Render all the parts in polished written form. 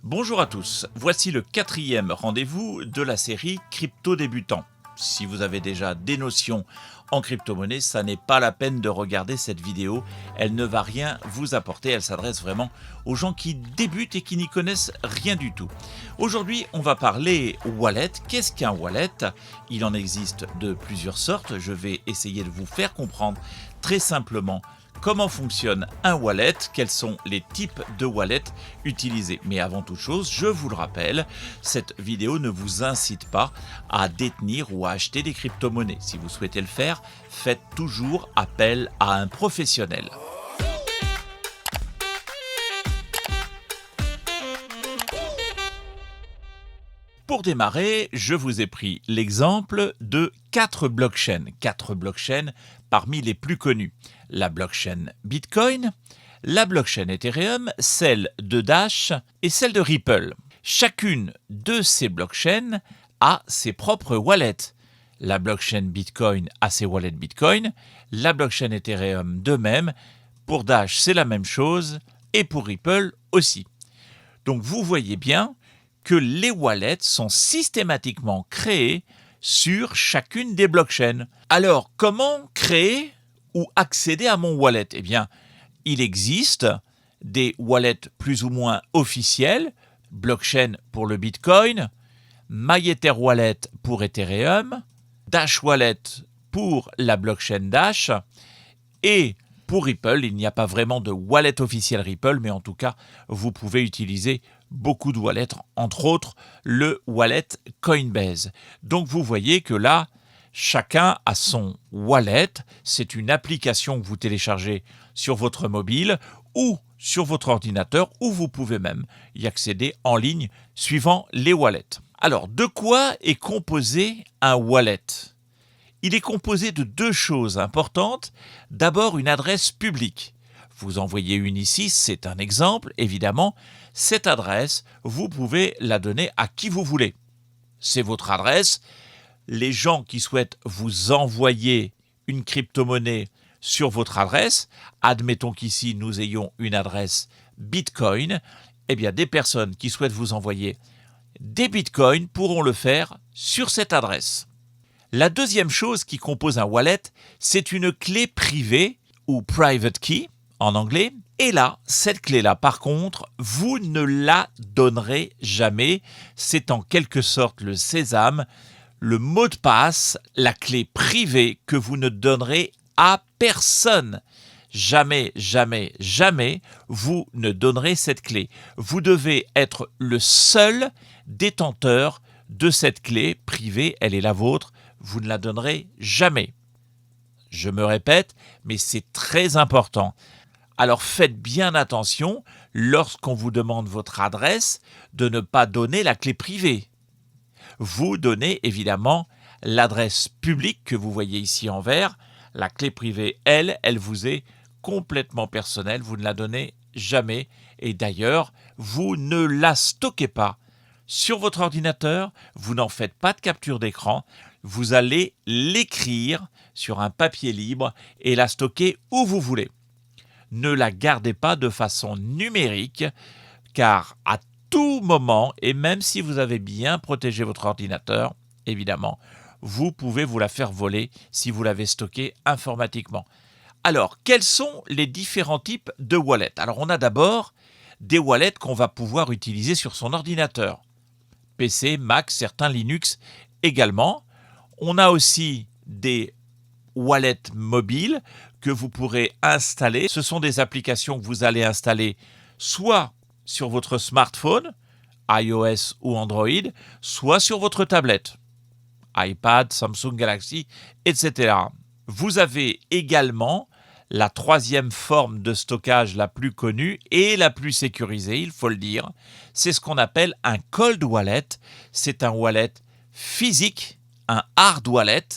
Bonjour à tous, voici le 4e rendez-vous de la série Crypto débutant. Si vous avez déjà des notions en crypto-monnaie, ça n'est pas la peine de regarder cette vidéo, elle ne va rien vous apporter, elle s'adresse vraiment aux gens qui débutent et qui n'y connaissent rien du tout. Aujourd'hui, on va parler wallet. Qu'est-ce qu'un wallet? Il en existe de plusieurs sortes, je vais essayer de vous faire comprendre très simplement comment fonctionne un wallet, quels sont les types de wallets utilisés. Mais avant toute chose, je vous le rappelle, cette vidéo ne vous incite pas à détenir ou à acheter des crypto-monnaies. Si vous souhaitez le faire, faites toujours appel à un professionnel. Pour démarrer, je vous ai pris l'exemple de 4 blockchains. 4 blockchains parmi les plus connus. La blockchain Bitcoin, la blockchain Ethereum, celle de Dash et celle de Ripple. Chacune de ces blockchains a ses propres wallets. La blockchain Bitcoin a ses wallets Bitcoin, la blockchain Ethereum de même. Pour Dash, c'est la même chose et pour Ripple aussi. Donc vous voyez bien que les wallets sont systématiquement créés sur chacune des blockchains. Alors, comment créer ou accéder à mon wallet? Eh bien, il existe des wallets plus ou moins officiels, blockchain pour le Bitcoin, MyEtherWallet pour Ethereum, Dash Wallet pour la blockchain Dash, et pour Ripple, il n'y a pas vraiment de wallet officiel Ripple, mais en tout cas, vous pouvez utiliser beaucoup de wallets, entre autres le wallet Coinbase. Donc vous voyez que là, chacun a son wallet. C'est une application que vous téléchargez sur votre mobile ou sur votre ordinateur, ou vous pouvez même y accéder en ligne suivant les wallets. Alors, de quoi est composé un wallet ? Il est composé de deux choses importantes. D'abord, une adresse publique. Vous envoyez une ici, c'est un exemple, évidemment. Cette adresse, vous pouvez la donner à qui vous voulez. C'est votre adresse. Les gens qui souhaitent vous envoyer une crypto-monnaie sur votre adresse, admettons qu'ici nous ayons une adresse Bitcoin, eh bien des personnes qui souhaitent vous envoyer des Bitcoins pourront le faire sur cette adresse. La deuxième chose qui compose un wallet, c'est une clé privée ou private key en anglais. Et là, cette clé-là, par contre, vous ne la donnerez jamais. C'est en quelque sorte le sésame, le mot de passe, la clé privée que vous ne donnerez à personne. Jamais, jamais, jamais, vous ne donnerez cette clé. Vous devez être le seul détenteur de cette clé privée, elle est la vôtre. Vous ne la donnerez jamais. Je me répète, mais c'est très important. Alors faites bien attention, lorsqu'on vous demande votre adresse, de ne pas donner la clé privée. Vous donnez évidemment l'adresse publique que vous voyez ici en vert. La clé privée, elle vous est complètement personnelle. Vous ne la donnez jamais. Et d'ailleurs, vous ne la stockez pas sur votre ordinateur. Vous n'en faites pas de capture d'écran. Vous allez l'écrire sur un papier libre et la stocker où vous voulez. Ne la gardez pas de façon numérique, car à tout moment, et même si vous avez bien protégé votre ordinateur, évidemment, vous pouvez vous la faire voler si vous l'avez stockée informatiquement. Alors, quels sont les différents types de wallets? Alors, on a d'abord des wallets qu'on va pouvoir utiliser sur son ordinateur. PC, Mac, certains Linux également. On a aussi des wallets mobiles que vous pourrez installer. Ce sont des applications que vous allez installer soit sur votre smartphone, iOS ou Android, soit sur votre tablette, iPad, Samsung Galaxy, etc. Vous avez également la troisième forme de stockage la plus connue et la plus sécurisée, il faut le dire. C'est ce qu'on appelle un cold wallet. C'est un wallet physique, un hard wallet.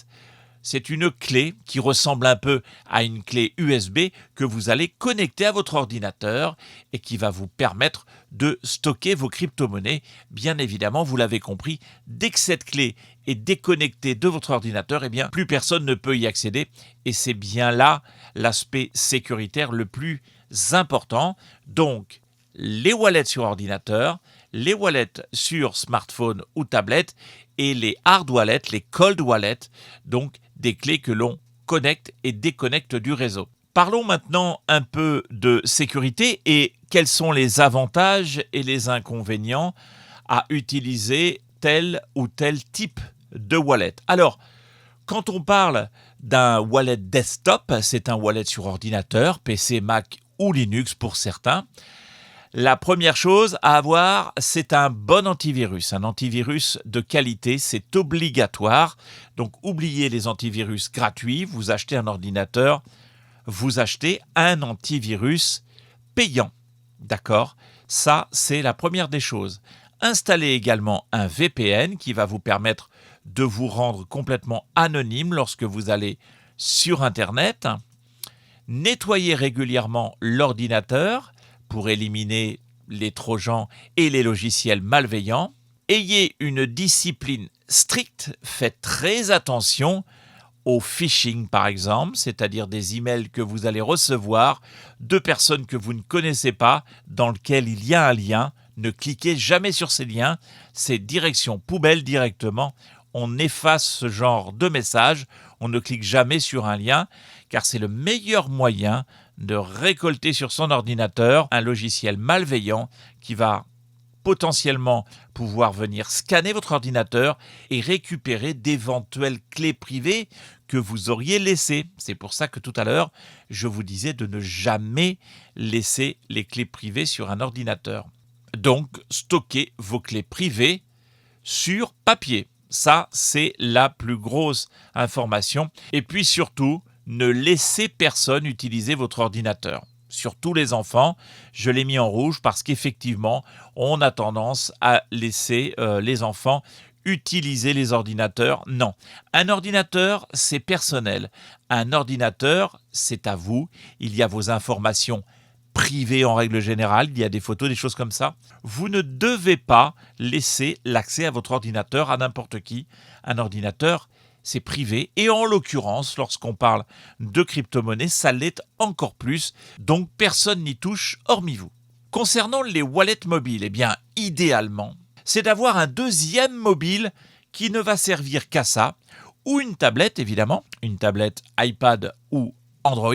C'est une clé qui ressemble un peu à une clé USB que vous allez connecter à votre ordinateur et qui va vous permettre de stocker vos crypto-monnaies. Bien évidemment, vous l'avez compris, dès que cette clé est déconnectée de votre ordinateur, eh bien, plus personne ne peut y accéder. Et c'est bien là l'aspect sécuritaire le plus important. Donc, les wallets sur ordinateur, les wallets sur smartphone ou tablette et les hard wallets, les cold wallets, donc des clés que l'on connecte et déconnecte du réseau. Parlons maintenant un peu de sécurité et quels sont les avantages et les inconvénients à utiliser tel ou tel type de wallet. Alors, quand on parle d'un wallet desktop, c'est un wallet sur ordinateur, PC, Mac ou Linux pour certains. La première chose à avoir, c'est un bon antivirus de qualité, c'est obligatoire. Donc oubliez les antivirus gratuits, vous achetez un ordinateur, vous achetez un antivirus payant. D'accord ? Ça, c'est la première des choses. Installez également un VPN qui va vous permettre de vous rendre complètement anonyme lorsque vous allez sur Internet. Nettoyez régulièrement l'ordinateur pour éliminer les trojans et les logiciels malveillants. Ayez une discipline stricte, faites très attention au phishing par exemple, c'est-à-dire des emails que vous allez recevoir de personnes que vous ne connaissez pas, dans lesquels il y a un lien. Ne cliquez jamais sur ces liens, c'est direction poubelle directement. On efface ce genre de message, on ne clique jamais sur un lien, car c'est le meilleur moyen de récolter sur son ordinateur un logiciel malveillant qui va potentiellement pouvoir venir scanner votre ordinateur et récupérer d'éventuelles clés privées que vous auriez laissées. C'est pour ça que tout à l'heure, je vous disais de ne jamais laisser les clés privées sur un ordinateur. Donc, stockez vos clés privées sur papier. Ça, c'est la plus grosse information. Et puis surtout, ne laissez personne utiliser votre ordinateur. Surtout les enfants, je l'ai mis en rouge parce qu'effectivement, on a tendance à laisser les enfants utiliser les ordinateurs. Non, un ordinateur, c'est personnel. Un ordinateur, c'est à vous. Il y a vos informations privées en règle générale, il y a des photos, des choses comme ça. Vous ne devez pas laisser l'accès à votre ordinateur à n'importe qui. Un ordinateur, c'est privé, et en l'occurrence, lorsqu'on parle de crypto-monnaie, ça l'est encore plus, donc personne n'y touche hormis vous. Concernant les wallets mobiles, eh bien, idéalement, c'est d'avoir un deuxième mobile qui ne va servir qu'à ça, ou une tablette, évidemment, une tablette iPad ou Android.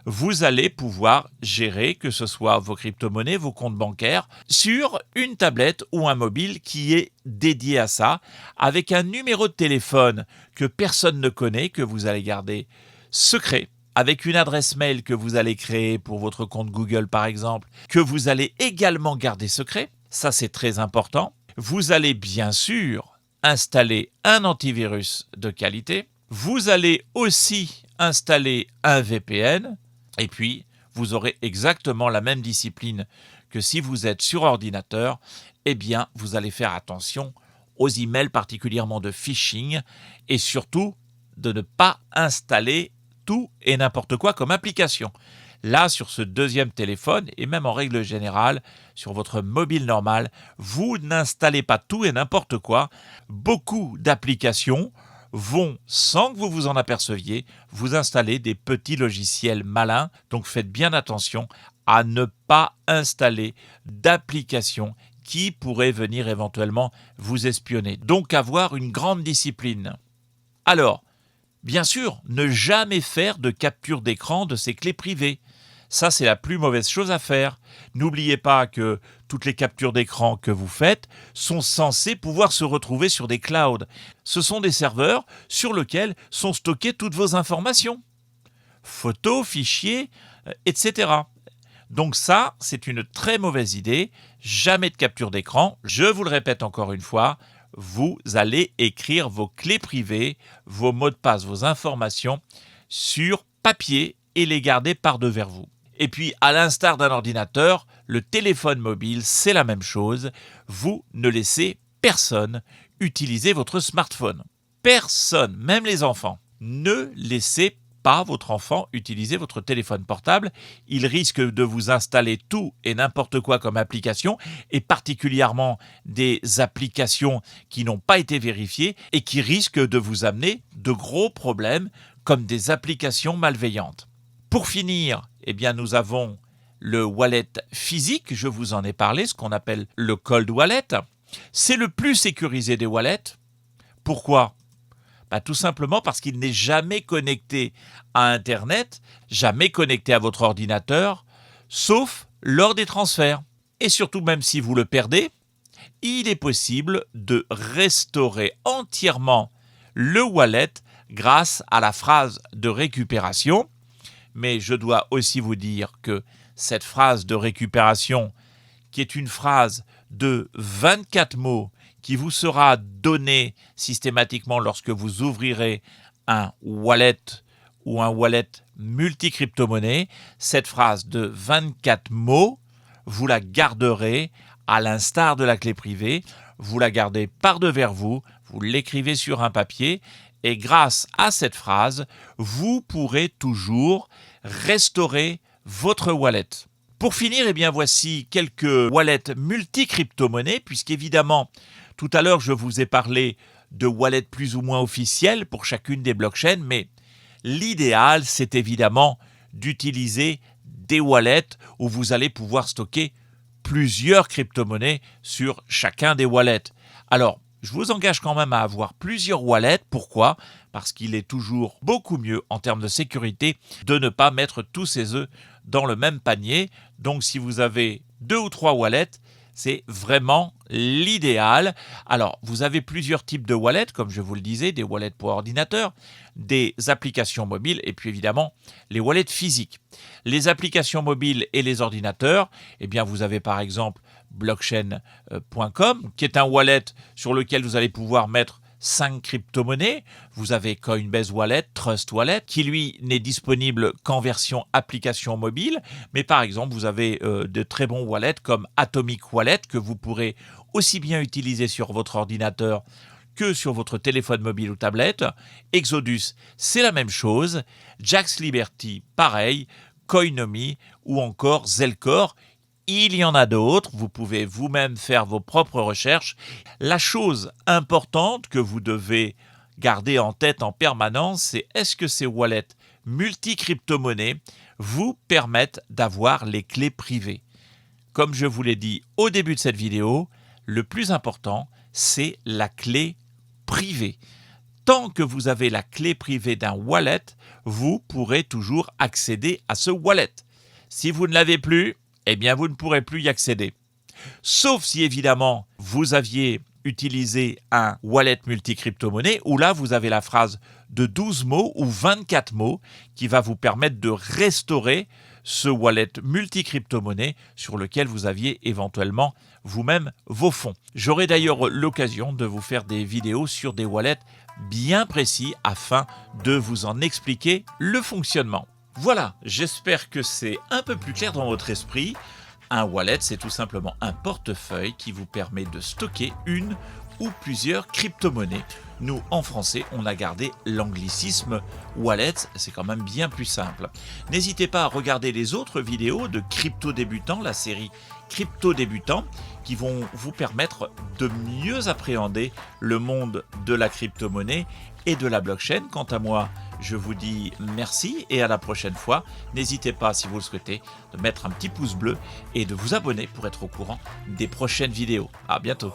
Vous allez pouvoir gérer, que ce soit vos crypto-monnaies, vos comptes bancaires, sur une tablette ou un mobile qui est dédié à ça, avec un numéro de téléphone que personne ne connaît, que vous allez garder secret, avec une adresse mail que vous allez créer pour votre compte Google par exemple, que vous allez également garder secret. Ça, c'est très important. Vous allez bien sûr installer un antivirus de qualité. Vous allez aussi installer un VPN. Et puis, vous aurez exactement la même discipline que si vous êtes sur ordinateur. Eh bien, vous allez faire attention aux emails, particulièrement de phishing, et surtout de ne pas installer tout et n'importe quoi comme application. Là, sur ce deuxième téléphone, et même en règle générale, sur votre mobile normal, vous n'installez pas tout et n'importe quoi. Beaucoup d'applications vont, sans que vous vous en aperceviez, vous installer des petits logiciels malins. Donc faites bien attention à ne pas installer d'applications qui pourraient venir éventuellement vous espionner. Donc avoir une grande discipline. Alors, bien sûr, ne jamais faire de capture d'écran de ces clés privées. Ça, c'est la plus mauvaise chose à faire. N'oubliez pas que toutes les captures d'écran que vous faites sont censées pouvoir se retrouver sur des clouds. Ce sont des serveurs sur lesquels sont stockées toutes vos informations. Photos, fichiers, etc. Donc ça, c'est une très mauvaise idée. Jamais de capture d'écran. Je vous le répète encore une fois, vous allez écrire vos clés privées, vos mots de passe, vos informations sur papier et les garder par devers vous. Et puis, à l'instar d'un ordinateur, le téléphone mobile, c'est la même chose. Vous ne laissez personne utiliser votre smartphone. Personne, même les enfants. Ne laissez pas votre enfant utiliser votre téléphone portable. Il risque de vous installer tout et n'importe quoi comme application, et particulièrement des applications qui n'ont pas été vérifiées et qui risquent de vous amener de gros problèmes comme des applications malveillantes. Pour finir, eh bien, nous avons le wallet physique, je vous en ai parlé, ce qu'on appelle le cold wallet. C'est le plus sécurisé des wallets. Pourquoi ? Tout simplement parce qu'il n'est jamais connecté à Internet, jamais connecté à votre ordinateur, sauf lors des transferts. Et surtout, même si vous le perdez, il est possible de restaurer entièrement le wallet grâce à la phrase de récupération. Mais je dois aussi vous dire que cette phrase de récupération, qui est une phrase de 24 mots qui vous sera donnée systématiquement lorsque vous ouvrirez un wallet ou un wallet multi-crypto-monnaie, cette phrase de 24 mots, vous la garderez à l'instar de la clé privée, vous la gardez par devers vous, vous l'écrivez sur un papier et grâce à cette phrase, vous pourrez toujours restaurer votre wallet. Pour finir, voici quelques wallets multi-crypto-monnaies, puisqu'évidemment, tout à l'heure, je vous ai parlé de wallets plus ou moins officiels pour chacune des blockchains, mais l'idéal, c'est évidemment d'utiliser des wallets où vous allez pouvoir stocker plusieurs crypto-monnaies sur chacun des wallets. Alors, je vous engage quand même à avoir plusieurs wallets. Pourquoi ? Parce qu'il est toujours beaucoup mieux en termes de sécurité de ne pas mettre tous ses œufs dans le même panier. Donc, si vous avez 2 ou 3 wallets, c'est vraiment l'idéal. Alors, vous avez plusieurs types de wallets, comme je vous le disais, des wallets pour ordinateur, des applications mobiles et puis évidemment les wallets physiques. Les applications mobiles et les ordinateurs, vous avez par exemple blockchain.com, qui est un wallet sur lequel vous allez pouvoir mettre 5 crypto-monnaies. Vous avez Coinbase Wallet, Trust Wallet, qui lui n'est disponible qu'en version application mobile. Mais par exemple, vous avez de très bons wallets comme Atomic Wallet, que vous pourrez aussi bien utiliser sur votre ordinateur que sur votre téléphone mobile ou tablette. Exodus, c'est la même chose. Jaxx Liberty, pareil. Coinomi ou encore Zelcore. Il y en a d'autres, vous pouvez vous-même faire vos propres recherches. La chose importante que vous devez garder en tête en permanence, c'est est-ce que ces wallets multi-crypto-monnaies vous permettent d'avoir les clés privées. Comme je vous l'ai dit au début de cette vidéo, le plus important, c'est la clé privée. Tant que vous avez la clé privée d'un wallet, vous pourrez toujours accéder à ce wallet. Si vous ne l'avez plus, vous ne pourrez plus y accéder. Sauf si, évidemment, vous aviez utilisé un wallet multi-crypto-monnaie, où là, vous avez la phrase de 12 mots ou 24 mots qui va vous permettre de restaurer ce wallet multi-crypto-monnaie sur lequel vous aviez éventuellement vous-même vos fonds. J'aurai d'ailleurs l'occasion de vous faire des vidéos sur des wallets bien précis afin de vous en expliquer le fonctionnement. Voilà, j'espère que c'est un peu plus clair dans votre esprit. Un wallet, c'est tout simplement un portefeuille qui vous permet de stocker une ou plusieurs crypto-monnaies. Nous, en français, on a gardé l'anglicisme wallet, c'est quand même bien plus simple. N'hésitez pas à regarder les autres vidéos de Crypto Débutant, la série Crypto Débutant, qui vont vous permettre de mieux appréhender le monde de la crypto-monnaie et de la blockchain. Quant à moi, je vous dis merci et à la prochaine fois. N'hésitez pas, si vous le souhaitez, de mettre un petit pouce bleu et de vous abonner pour être au courant des prochaines vidéos. À bientôt.